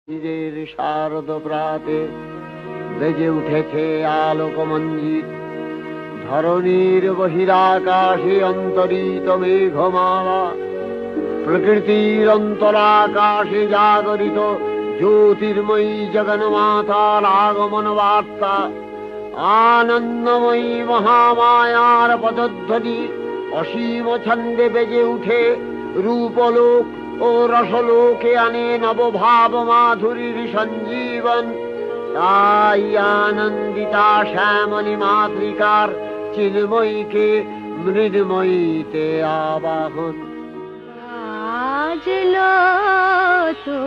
নিজের শারদ প্রাতে বেজে উঠেছে আলোকমঞ্জিত, ধরণীর বহিরাকাশে অন্তরিত মেঘমালা, প্রকৃতির অন্তরাকাশে জাগরিত জ্যোতির্ময়ী জগন্মাতার আগমন বার্তা, আনন্দময়ী মহামায়ার পদধ্বনি অসীম ছন্দে বেজে উঠে রূপলোক ও রসলোকে আনে নবভাব মাধুরীর সঞ্জীবন। তাই আনন্দিতা শ্যামলী মাতৃকার চিন্ময়ীকে মৃন্ময়ীতে আবাহন। আজলো তো